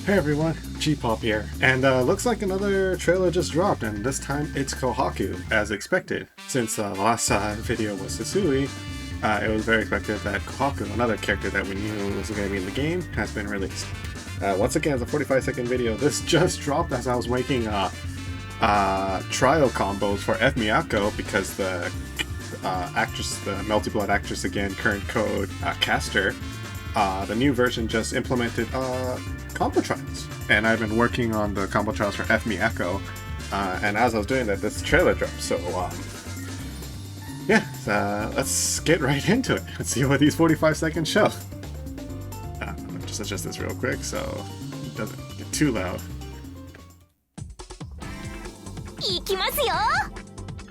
Hey everyone, G-Pop here, and looks like another trailer just dropped, and this time it's Kohaku, as expected. Since the last video was Susui, it was very expected that Kohaku, another character that we knew was going to be in the game, has been released. Once again, it's a 45-second video. This just dropped as I was making trial combos for F Miyako, because the actress, the Melty Blood actress again, current code caster, the new version just implemented combo trials, and I've been working on the combo trials for F Miyako, and as I was doing that, this trailer dropped. So yeah, let's get right into it. Let's see what these 45 seconds show. Just adjust this real quick so it doesn't get too loud.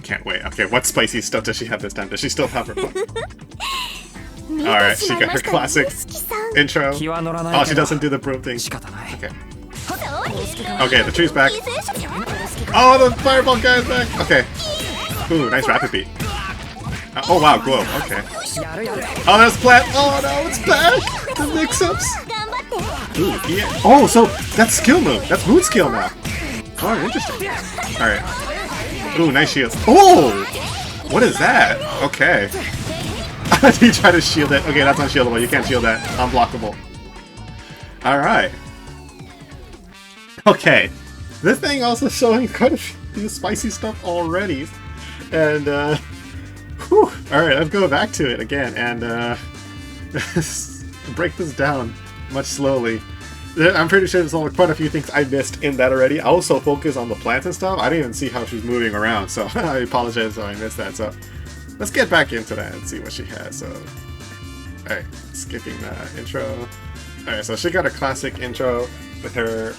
Can't wait. Okay, what spicy stuff does she have this time? Does she still have her fun? Alright, she got her classic intro. Oh, she doesn't do the broom thing. Okay. Okay, the tree's back. Oh, the fireball guy's back! Okay. Ooh, nice rapid beat. Oh wow, glow. Okay. Oh, there's plant! Oh no, it's back! The mix-ups! Ooh, yeah. Oh, so that's skill move. That's mood skill now. Oh, interesting. Alright. Ooh, nice shields. Oh! What is that? Okay. He tried to shield it. Okay, that's unshieldable. You can't shield that. Unblockable. Alright. Okay. This thing also showing quite a few spicy stuff already. And, whew. Alright, let's go back to it again and, break this down much slowly. I'm pretty sure there's only quite a few things I missed in that already. I also focused on the plants and stuff. I didn't even see how she's moving around, so I apologize if I missed that. So let's get back into that and see what she has. So, alright, skipping the intro. Alright, so she got a classic intro with her,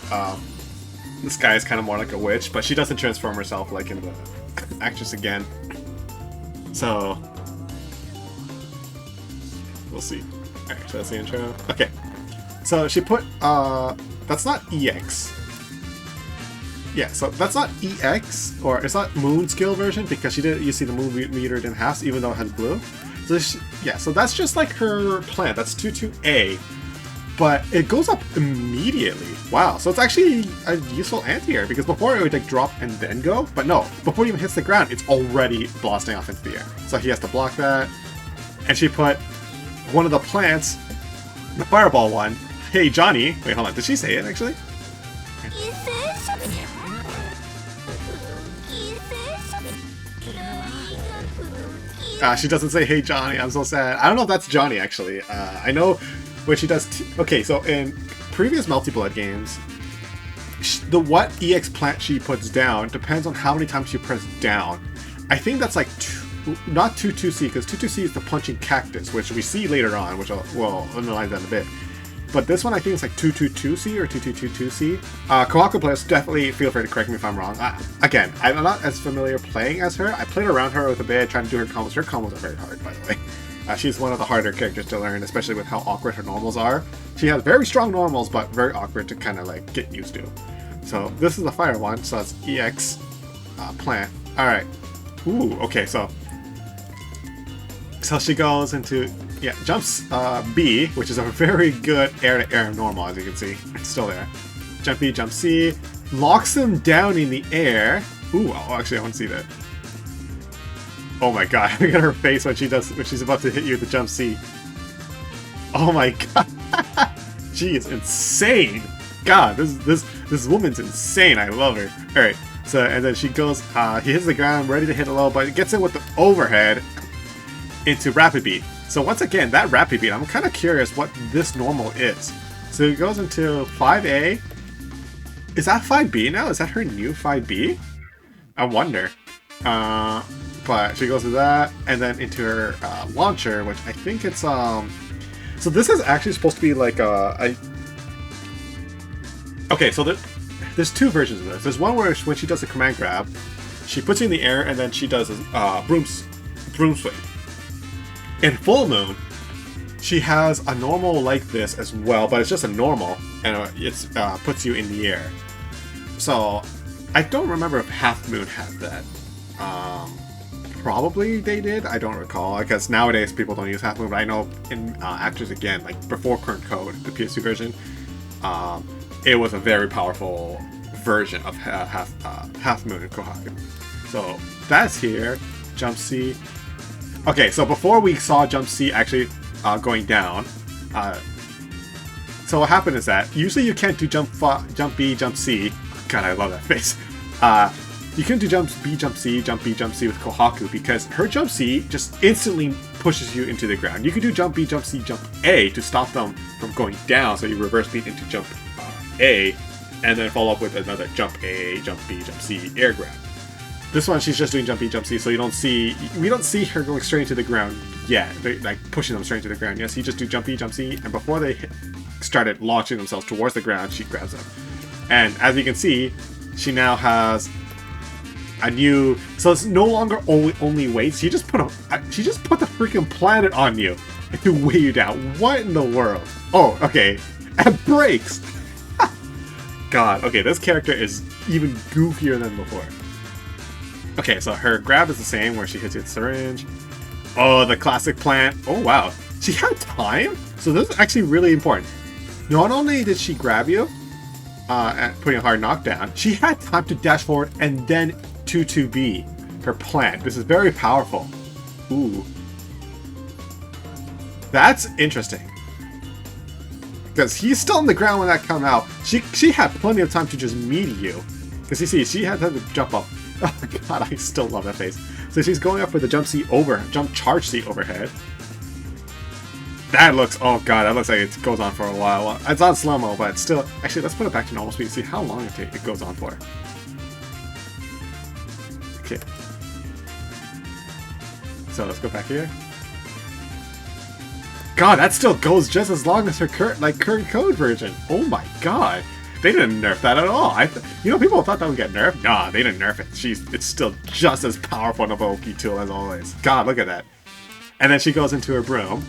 this guy is kind of more like a witch, but she doesn't transform herself like in the actress again. So, we'll see. Alright, so that's the intro. Okay. So she put, that's not EX. Yeah, so that's not EX, or it's not Moon skill version, because she didn't, you see the Moon meter didn't have, even though it has blue. So yeah, so that's just like her plant, that's 22A, but it goes up immediately. Wow, so it's actually a useful anti-air, because before it would like drop and then go, but no, before it even hits the ground, it's already blasting off into the air. So he has to block that, and she put one of the plants, the fireball one, Hey Johnny, wait hold on, did she say it actually? She doesn't say hey Johnny, I'm so sad. I don't know if that's Johnny actually. I know when she does okay, so in previous Melty Blood games, what EX plant she puts down depends on how many times you press down. I think that's like not 22C, because 22C is the punching cactus, which we see later on, which we'll analyze that in a bit. But this one I think it's like 222C or 2222C. Kohaku players, definitely feel free to correct me if I'm wrong. Again, I'm not as familiar playing as her. I played around her with a bit, trying to do her combos. Her combos are very hard, by the way. She's one of the harder characters to learn, especially with how awkward her normals are. She has very strong normals, but very awkward to kind of like get used to. So this is the fire one, so it's EX plant. Alright. Ooh, okay, so she goes into, yeah, jumps B, which is a very good air-to-air normal, as you can see. It's still there. Jump B, jump C, locks him down in the air. Ooh, oh, actually, I want to see that. Oh my god, look at her face when she's about to hit you with the jump C. Oh my god. She is insane. God, this woman's insane. I love her. Alright, so, and then she goes, he hits the ground, ready to hit a low, but it gets in with the overhead into rapid beat. So once again, that rapid beat, I'm kind of curious what this normal is. So it goes into 5A. Is that 5B now? Is that her new 5B? I wonder. But she goes to that, and then into her launcher, which I think it's so this is actually supposed to be like okay, so there's two versions of this. There's one where when she does a command grab, she puts it in the air, and then she does a broom swing. In Full Moon, she has a normal like this as well, but it's just a normal, and it puts you in the air. So, I don't remember if Half Moon had that. Probably they did, I don't recall, because nowadays people don't use Half Moon, but I know in Actors again, like before current code, the PS2 version, it was a very powerful version of Half Moon and Kohaku. So that's here. Jump C. Okay, so before we saw Jump C actually going down, so what happened is that usually you can't do Jump B, Jump C. God, I love that face. You couldn't do Jump B, Jump C with Kohaku because her Jump C just instantly pushes you into the ground. You could do Jump B, Jump C, Jump A to stop them from going down, so you reverse beat into Jump A, and then follow up with another Jump A, Jump B, Jump C air grab. This one, she's just doing Jump B, Jump C, so we don't see her going straight into the ground yet, like pushing them straight into the ground. Yes, you just do Jump B, Jump C, and before they started launching themselves towards the ground, she grabs them. And as you can see, she now has a new, so it's no longer only weights. She just put the freaking planet on you to weigh you down. What in the world? Oh, okay, and breaks. God, okay, this character is even goofier than before. Okay, so her grab is the same, where she hits you with syringe. Oh, the classic plant. Oh wow, she had time. So this is actually really important. Not only did she grab you, and putting a hard knockdown, she had time to dash forward and then 2-2B her plant. This is very powerful. Ooh. That's interesting. Because he's still on the ground when that come out. She had plenty of time to just meet you. Because you see, she had time to jump up. Oh god, I still love that face. So she's going up for the jump charge C overhead. That looks, oh god, that looks like it goes on for a while. It's on slow-mo, but still, actually, let's put it back to normal speed, see how long it goes on for. Okay. So let's go back here. God, that still goes just as long as her current code version. Oh my god. They didn't nerf that at all. People thought that would get nerfed. Nah, they didn't nerf it. It's still just as powerful of an OP tool as always. God, look at that. And then she goes into her broom,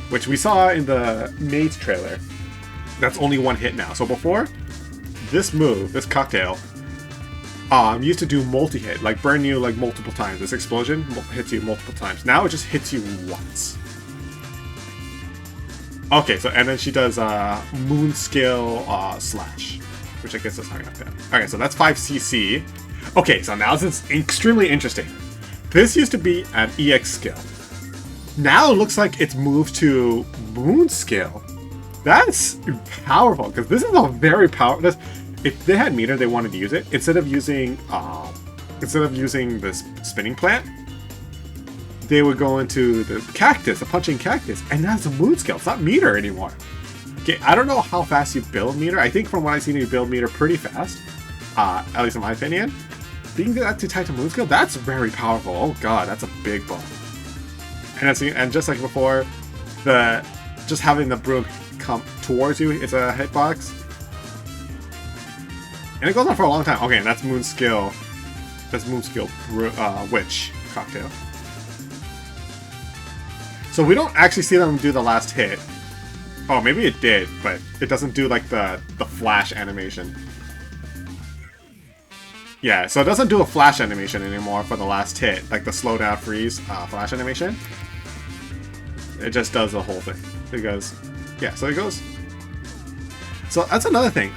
which we saw in the Maid's trailer. That's only one hit now. So before, this move, this cocktail, used to do multi-hit, like burn you like multiple times. This explosion hits you multiple times. Now it just hits you once. Okay, so and then she does moon skill slash, which I guess is hard enough down. Okay, so that's 5cc. Okay, so now this is extremely interesting. This used to be an EX skill. Now it looks like it's moved to moon skill. That's powerful because this is a very powerful. If they had meter, they wanted to use it instead of using this spinning plant. They would go into the cactus, the punching cactus, and that's a moon skill. It's not meter anymore. Okay, I don't know how fast you build meter. I think from what I've seen, you build meter pretty fast. At least in my opinion. Being that to tie to moon skill, that's very powerful. Oh god, that's a big buff. And just like before, just having the broom come towards you is a hitbox. And it goes on for a long time. Okay, and that's moon skill. That's moon skill witch cocktail. So we don't actually see them do the last hit. Oh, maybe it did, but it doesn't do like the flash animation. Yeah, so it doesn't do a flash animation anymore for the last hit, like the slow down freeze flash animation. It just does the whole thing. It goes, yeah, so it goes. So that's another thing.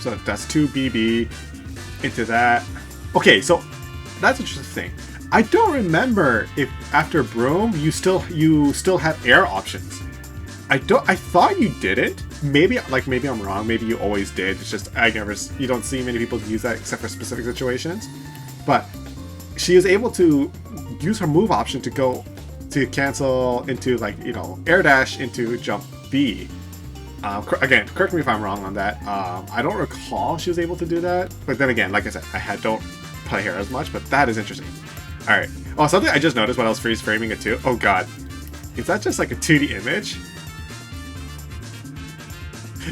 So that's 2BB into that. Okay, so that's an interesting thing. I don't remember if after Broom you still had air options. I thought you didn't. Maybe I'm wrong. Maybe you always did. It's just you don't see many people use that except for specific situations. But she is able to use her move option to cancel into air dash into jump B. Again, correct me if I'm wrong on that. I don't recall she was able to do that. But then again, like I said, don't play her as much. But that is interesting. All right. Oh, something I just noticed when I was freeze framing it too. Oh god, is that just like a 2D image?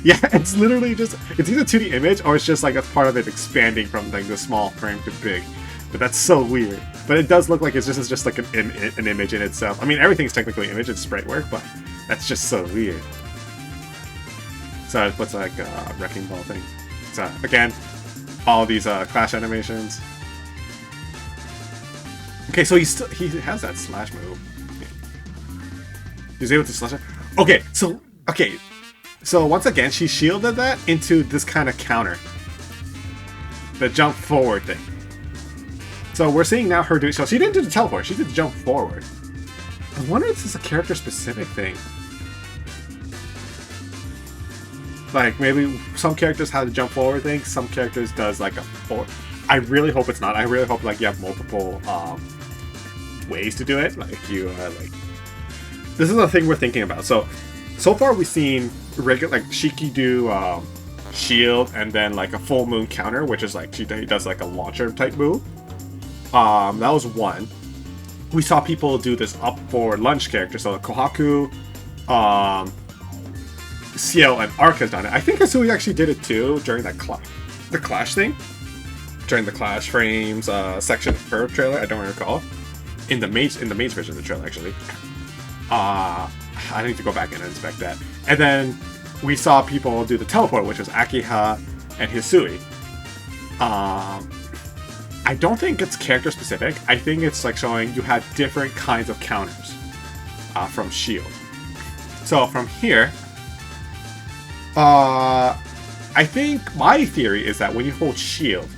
Yeah, it's literally it's either 2D image or it's just like a part of it expanding from like the small frame to big. But that's so weird. But it does look like it's just like an image in itself. I mean, everything's technically image, it's sprite work, but that's just so weird. So it puts like a wrecking ball thing. So again, all these clash animations. Okay, so he has that slash move. Yeah. He's able to slash it. Okay, so So once again, she shielded that into this kind of counter. The jump forward thing. So we're seeing now her do, so she didn't do the teleport, she did the jump forward. I wonder if this is a character specific thing. Like maybe some characters have the jump forward thing, some characters does like a forward. I really hope it's not. I really hope like you have multiple ways to do it. Like you like this is the thing we're thinking about. So far we've seen regular like Shiki do shield and then like a full moon counter, which is like he does like a launcher type move. That was one. We saw people do this up forward lunge character, so Kohaku, Ciel, and Arc has done it. I think Asui actually did it too during that the Clash thing. During the Clash Frames section of her trailer, I don't recall. In the main version of the trailer, actually. I need to go back and inspect that. And then we saw people do the teleport, which was Akiha and Hisui. I don't think it's character specific. I think it's like showing you had different kinds of counters from shield. So from here, I think my theory is that when you hold shield,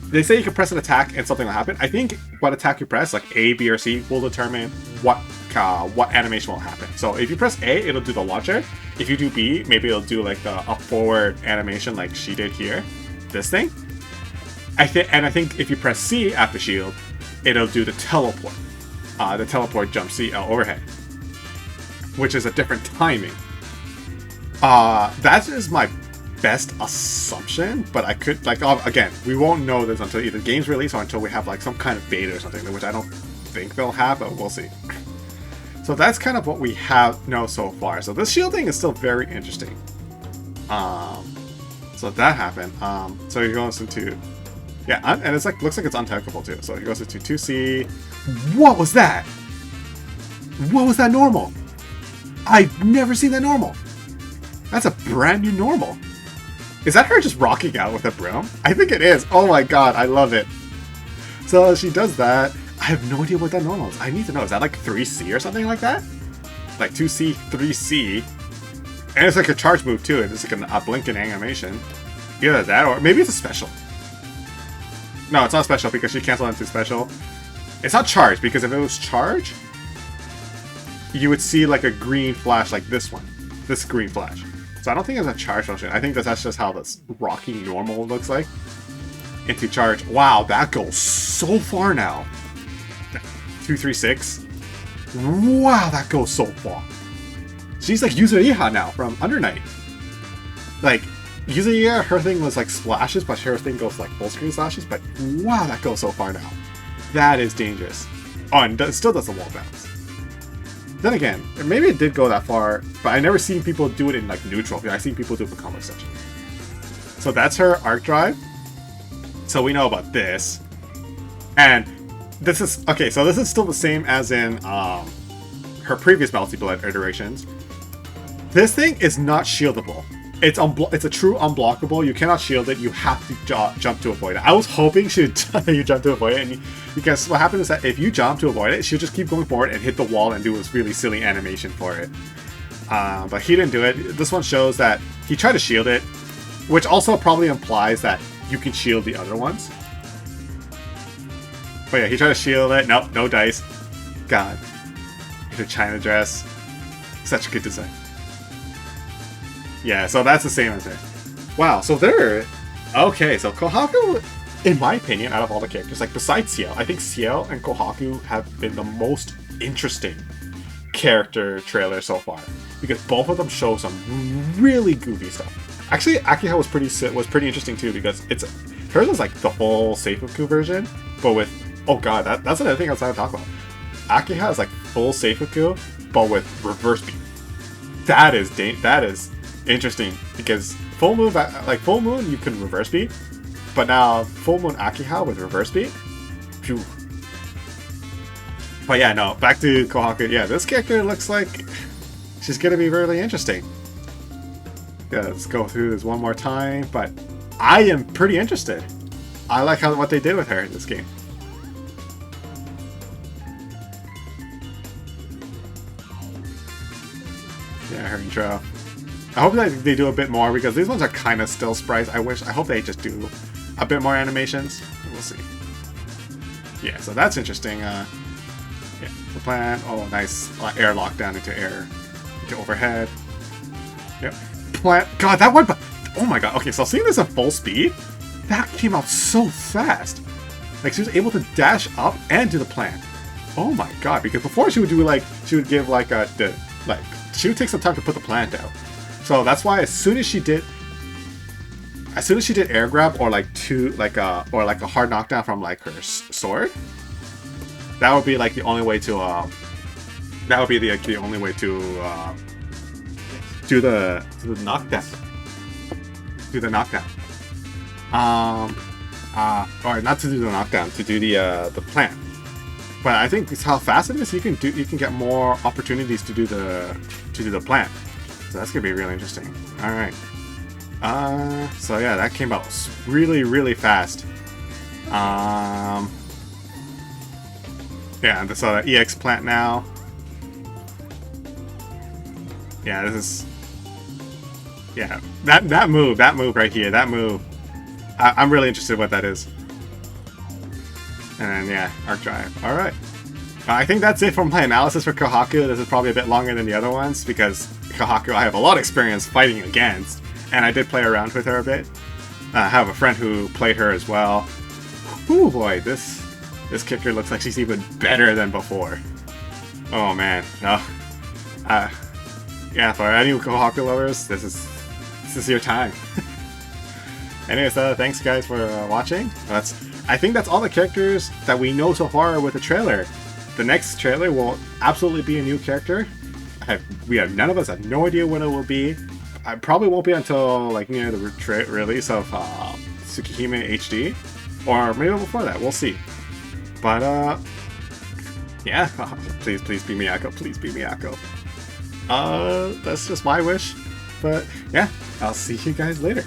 they say you can press an attack and something will happen. I think what attack you press, like A, B, or C, will determine what animation will happen. So if you press A, it'll do the launcher. If you do B, maybe it'll do like the up forward animation like she did here. This thing. I think if you press C after shield, it'll do the teleport. The teleport jump CL overhead. Which is a different timing. That is my best assumption, but I could, like, again, we won't know this until either game's release or until we have like some kind of beta or something, which I don't think they'll have, but we'll see. So that's kind of what we know so far. So this shielding is still very interesting. So that happened. So he goes into, yeah, and it's like looks like it's untechable too. So he goes into 2C. What was that? What was that normal? I've never seen that normal. That's a brand new normal. Is that her just rocking out with a broom? I think it is. Oh my god, I love it. So she does that. I have no idea what that normal is. I need to know. Is that like 3C or something like that? Like 2C, 3C. And it's like a charge move too. It's like a blinking animation. Either that or maybe it's a special. No, it's not special because she canceled into special. It's not charge because if it was charge, you would see like a green flash like this one. This green flash. So I don't think it's a charge function. I think that's just how this rocking normal looks like. Into charge. Wow, that goes so far now. 236. Wow, that goes so far. She's like Yuzuriha now from Under Night. Like, Yuzuriha, her thing was like splashes, but her thing goes like full screen splashes. But wow, that goes so far now. That is dangerous. Oh, and it still does the wall bounce. Then again, maybe it did go that far, but I never seen people do it in like neutral. I've seen people do it for combo extension. So that's her arc drive. So we know about this. And this is, okay, so this is still the same as in her previous Melty Blood iterations. This thing is not shieldable. It's a true unblockable. You cannot shield it. You have to jump to avoid it. I was hoping you jump to avoid it, because what happens is that if you jump to avoid it, she'll just keep going forward and hit the wall and do this really silly animation for it. But he didn't do it. This one shows that he tried to shield it, which also probably implies that you can shield the other ones. But yeah, he tried to shield it. Nope, no dice. God. The China dress. Such a good design. Yeah, so that's the same as her. Wow, so they're... Okay, so Kohaku, in my opinion, out of all the characters, like besides Ciel, I think Ciel and Kohaku have been the most interesting character trailer so far. Because both of them show some really goofy stuff. Actually, Akiha was pretty interesting too, because hers is like the full Seifuku version, but with... Oh god, that's another thing I was trying to talk about. Akiha is like full Seifuku, but with reverse beat. That is interesting, because full moon you can reverse beat, but now full moon Akiha with reverse beat. Phew. But yeah, no, back to Kohaku. Yeah, this character looks like she's gonna be really interesting. Yeah, let's go through this one more time, but I am pretty interested. I like what they did with her in this game. Yeah, her intro. I hope that they do a bit more because these ones are kind of still sprites. I hope they just do a bit more animations. We'll see. Yeah, so that's interesting. Yeah, the plan. Oh, nice air lockdown into air, into overhead. Yep. Plant. God, that one. Oh my god. Okay, so seeing this at full speed, that came out so fast. Like she was able to dash up and do the plant. Oh my god! Because before she would do like she would give like she would take some time to put the plant out. So that's why as soon as she did air grab or like or like a hard knockdown from like her sword, that would be like the only way to that would be the only way to do the knockdown. Do the knockdown. Or not to do the knockdown, to do the plant. But I think it's how fast it is. You can get more opportunities to do the plant. So that's gonna be really interesting. All right. So yeah, that came out really, really fast. Yeah, so the EX plant now. Yeah, this is. Yeah, that move right here, that move. I'm really interested in what that is. And then yeah, arc drive. All right. I think that's it for my analysis for Kohaku. This is probably a bit longer than the other ones because Kohaku I have a lot of experience fighting against, and I did play around with her a bit. I have a friend who played her as well. Oh boy, this character looks like she's even better than before. Oh man, no. Yeah, for any Kohaku lovers, this is your time. Anyways, thanks guys for watching. I think that's all the characters that we know so far with the trailer. The next trailer will absolutely be a new character. None of us have no idea when it will be. It probably won't be until like near the release of Tsukihime HD, or maybe before that. We'll see. But yeah, please be Miyako. Please be Miyako. That's just my wish. But yeah, I'll see you guys later.